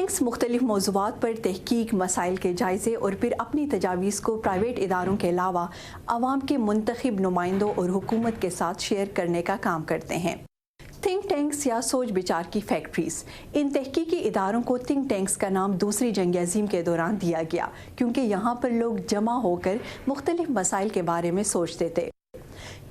Tanks مختلف موضوعات پر تحقیق، مسائل کے جائزے اور پھر اپنی تجاویز کو پرائیویٹ اداروں کے علاوہ عوام کے منتخب نمائندوں اور حکومت کے ساتھ شیئر کرنے کا کام کرتے ہیں۔ تھنک ٹینکس یا سوچ بچار کی فیکٹریز، ان تحقیقی اداروں کو تھنک ٹینکس کا نام دوسری جنگ عظیم کے دوران دیا گیا کیونکہ یہاں پر لوگ جمع ہو کر مختلف مسائل کے بارے میں سوچتے تھے۔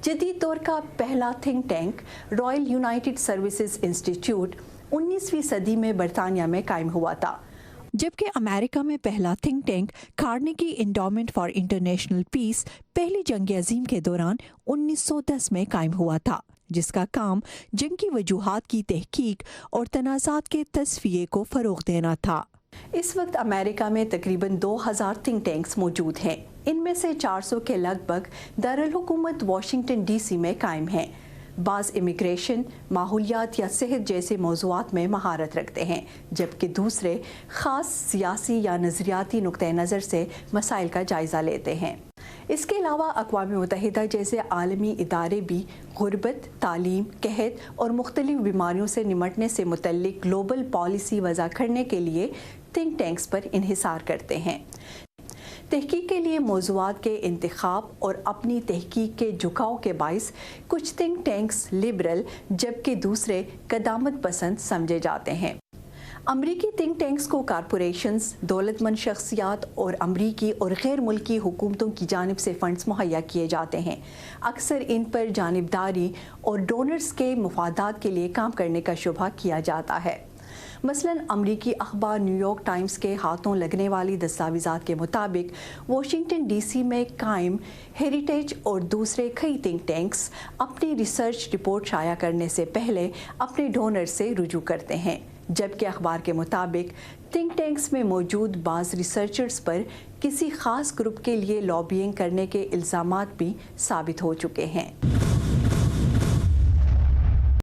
جدید دور کا پہلا think tank royal united services institute 19ویں صدی میں برطانیہ میں قائم ہوا تھا، جبکہ امریکہ میں پہلا think tank Carnegie endowment for international peace پہلی جنگ عظیم کے دوران 1910 میں قائم ہوا تھا، جس کا کام جنگ کی وجوہات کی تحقیق اور تنازعات کے تصفیے کو فروغ دینا تھا۔ اس وقت امریکہ میں تقریباً 2000 تھنک ٹینکس موجود ہیں، ان میں سے 400 کے لگ بھگ دارالحکومت واشنگٹن ڈی سی میں قائم ہیں۔ بعض امیگریشن، ماحولیات یا صحت جیسے موضوعات میں مہارت رکھتے ہیں، جبکہ دوسرے خاص سیاسی یا نظریاتی نقطہ نظر سے مسائل کا جائزہ لیتے ہیں۔ اس کے علاوہ اقوام متحدہ جیسے عالمی ادارے بھی غربت، تعلیم، قحط اور مختلف بیماریوں سے نمٹنے سے متعلق گلوبل پالیسی وضع کرنے کے لیے تھنک ٹینکس پر انحصار کرتے ہیں۔ تحقیق کے لیے موضوعات کے انتخاب اور اپنی تحقیق کے جھکاؤ کے باعث کچھ تھنک ٹینکس لبرل جبکہ دوسرے قدامت پسند سمجھے جاتے ہیں۔ امریکی تھنک ٹینکس کو کارپوریشنز، دولت مند شخصیات اور امریکی اور غیر ملکی حکومتوں کی جانب سے فنڈز مہیا کیے جاتے ہیں۔ اکثر ان پر جانبداری اور ڈونرز کے مفادات کے لیے کام کرنے کا شبہ کیا جاتا ہے۔ مثلاً امریکی اخبار نیو یارک ٹائمز کے ہاتھوں لگنے والی دستاویزات کے مطابق واشنگٹن ڈی سی میں قائم ہیریٹیج اور دوسرے کئی تھنک ٹینکس اپنی ریسرچ رپورٹ شائع کرنے سے پہلے اپنے ڈونر سے رجوع کرتے ہیں، جبکہ اخبار کے مطابق تھنک ٹینکس میں موجود بعض ریسرچرز پر کسی خاص گروپ کے لیے لابینگ کرنے کے الزامات بھی ثابت ہو چکے ہیں۔